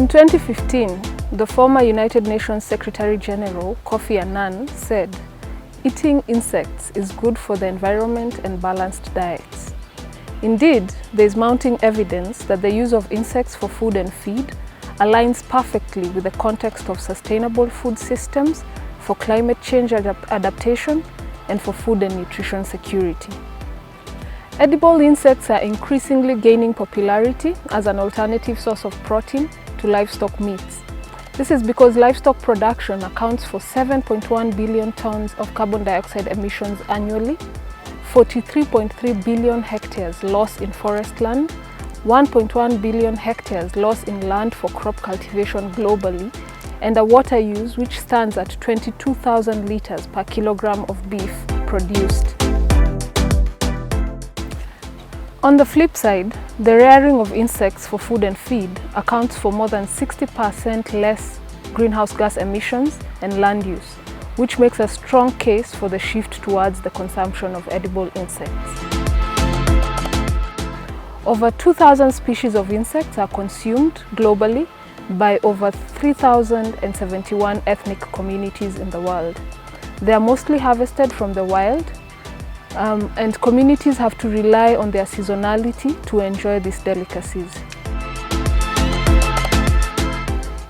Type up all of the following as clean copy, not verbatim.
In 2015, the former United Nations Secretary General Kofi Annan said, "Eating insects is good for the environment and balanced diets." Indeed, there is mounting evidence that the use of insects for food and feed aligns perfectly with the context of sustainable food systems, for climate change adaptation, and for food and nutrition security. Edible insects are increasingly gaining popularity as an alternative source of protein to livestock meats. This is because livestock production accounts for 7.1 billion tons of carbon dioxide emissions annually, 43.3 billion hectares lost in forest land, 1.1 billion hectares lost in land for crop cultivation globally, and a water use which stands at 22,000 liters per kilogram of beef produced. On the flip side, the rearing of insects for food and feed accounts for more than 60% less greenhouse gas emissions and land use, which makes a strong case for the shift towards the consumption of edible insects. Over 2,000 species of insects are consumed globally by over 3,071 ethnic communities in the world. They are mostly harvested from the wild, and communities have to rely on their seasonality to enjoy these delicacies.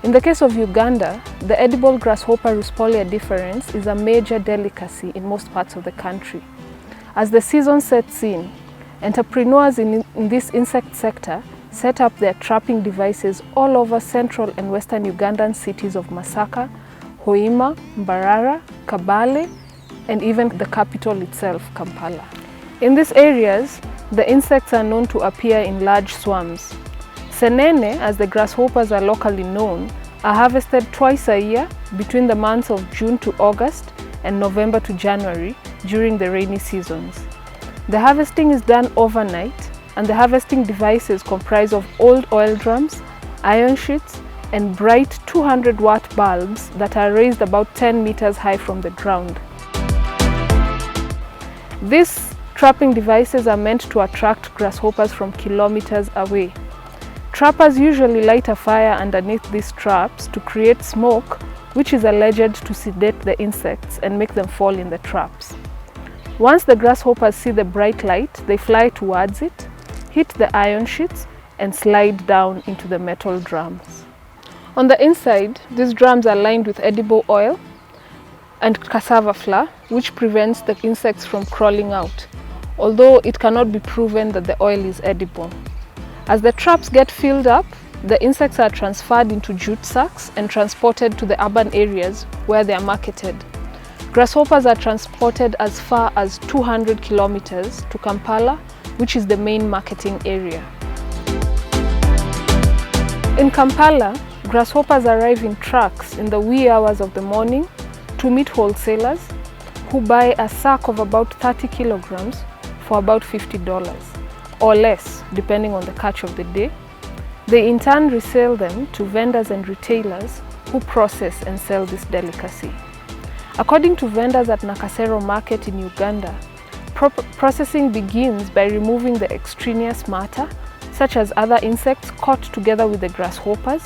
In the case of Uganda, the edible grasshopper Ruspolia deferens is a major delicacy in most parts of the country. As the season sets in, entrepreneurs in this insect sector set up their trapping devices all over central and western Ugandan cities of Masaka, Hoima, Mbarara, Kabale, and even the capital itself, Kampala. In these areas, the insects are known to appear in large swarms. Nsenene, as the grasshoppers are locally known, are harvested twice a year between the months of June to August and November to January during the rainy seasons. The harvesting is done overnight, and the harvesting devices comprise of old oil drums, iron sheets, and bright 200-watt bulbs that are raised about 10 meters high from the ground. These trapping devices are meant to attract grasshoppers from kilometers away. Trappers usually light a fire underneath these traps to create smoke, which is alleged to sedate the insects and make them fall in the traps. Once the grasshoppers see the bright light, they fly towards it, hit the iron sheets, and slide down into the metal drums. On the inside, these drums are lined with edible oil and cassava flour, which prevents the insects from crawling out, although it cannot be proven that the oil is edible. As the traps get filled up, the insects are transferred into jute sacks and transported to the urban areas where they are marketed. Grasshoppers are transported as far as 200 kilometers to Kampala, which is the main marketing area. In Kampala, grasshoppers arrive in trucks in the wee hours of the morning to meet wholesalers who buy a sack of about 30 kilograms for about $50 or less, depending on the catch of the day. They in turn resell them to vendors and retailers who process and sell this delicacy. According to vendors at Nakasero Market in Uganda, processing begins by removing the extraneous matter, such as other insects caught together with the grasshoppers,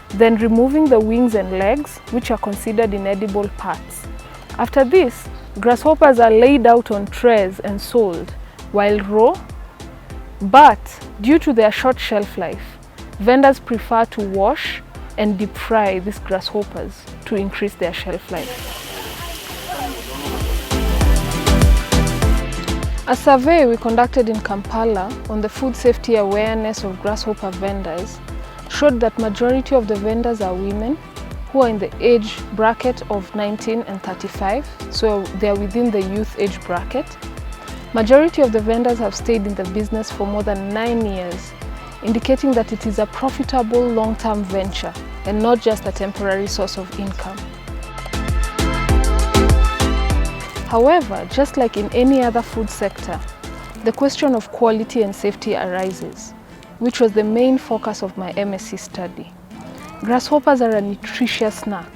then removing the wings and legs, which are considered inedible parts. After this, grasshoppers are laid out on trays and sold, while raw. But due to their short shelf life, vendors prefer to wash and deep fry these grasshoppers to increase their shelf life. A survey we conducted in Kampala on the food safety awareness of grasshopper vendors showed that majority of the vendors are women who are in the age bracket of 19 and 35, so they are within the youth age bracket. Majority of the vendors have stayed in the business for more than 9 years, indicating that it is a profitable long-term venture and not just a temporary source of income. However, just like in any other food sector, the question of quality and safety arises, which was the main focus of my MSc study. Grasshoppers are a nutritious snack.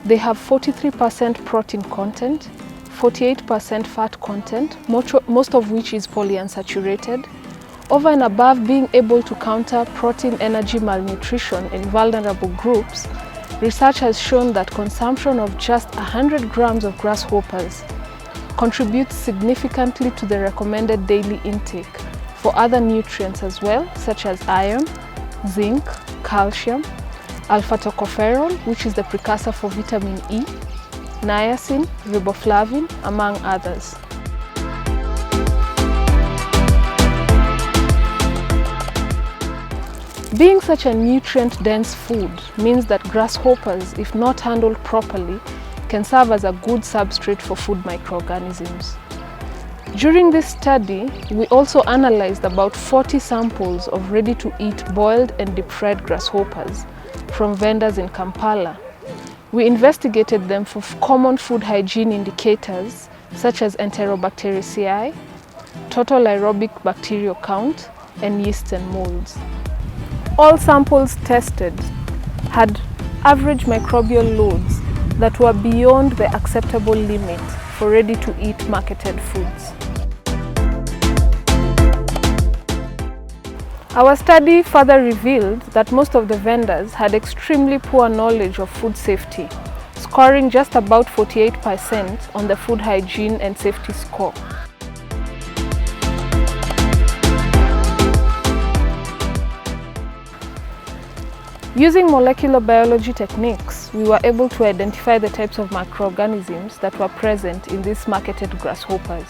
They have 43% protein content, 48% fat content, most of which is polyunsaturated, Over and above being able to counter protein energy malnutrition in vulnerable groups, research has shown that consumption of just 100 grams of grasshoppers contributes significantly to the recommended daily intake for other nutrients as well, such as iron, zinc, calcium, alpha-tocopherol, which is the precursor for vitamin E, niacin, riboflavin, among others. Being such a nutrient-dense food means that grasshoppers, if not handled properly, can serve as a good substrate for food microorganisms. During this study, we also analyzed about 40 samples of ready-to-eat boiled and deep-fried grasshoppers from vendors in Kampala. We investigated them for common food hygiene indicators such as Enterobacteriaceae, total aerobic bacterial count, and yeast and molds. All samples tested had average microbial loads that were beyond the acceptable limit for ready-to-eat marketed foods. Our study further revealed that most of the vendors had extremely poor knowledge of food safety, scoring just about 48% on the food hygiene and safety score. Using molecular biology techniques, we were able to identify the types of microorganisms that were present in these marketed grasshoppers.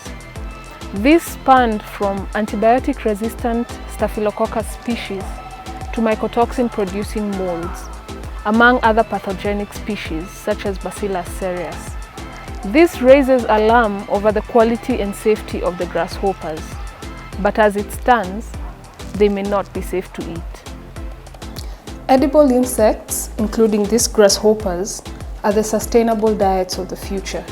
This spanned from antibiotic-resistant Staphylococcus species to mycotoxin-producing molds, among other pathogenic species such as Bacillus cereus. This raises alarm over the quality and safety of the grasshoppers, but as it stands, they may not be safe to eat. Edible insects, including these grasshoppers, are the sustainable diets of the future.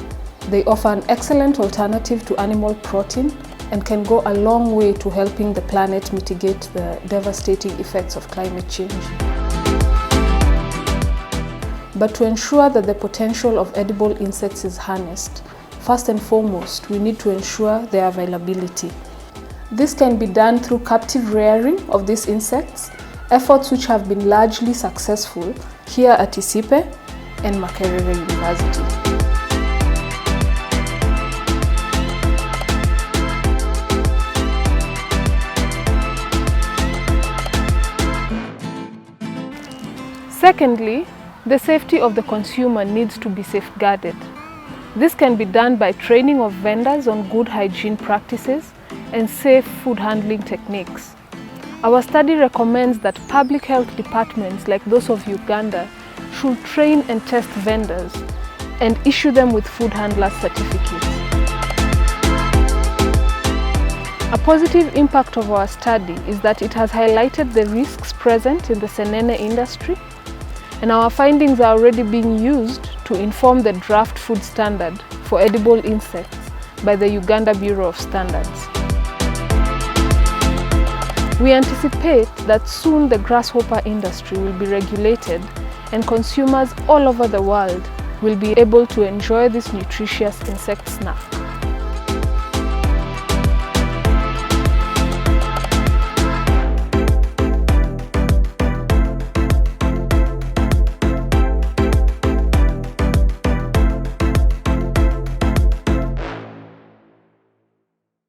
They offer an excellent alternative to animal protein and can go a long way to helping the planet mitigate the devastating effects of climate change. But to ensure that the potential of edible insects is harnessed, first and foremost, we need to ensure their availability. This can be done through captive rearing of these insects, efforts which have been largely successful here at Isipe and Makerere University. Secondly, the safety of the consumer needs to be safeguarded. This can be done by training of vendors on good hygiene practices and safe food handling techniques. Our study recommends that public health departments like those of Uganda should train and test vendors and issue them with food handler certificates. A positive impact of our study is that it has highlighted the risks present in the Nsenene industry, and our findings are already being used to inform the draft food standard for edible insects by the Uganda Bureau of Standards. We anticipate that soon the grasshopper industry will be regulated and consumers all over the world will be able to enjoy this nutritious insect snack.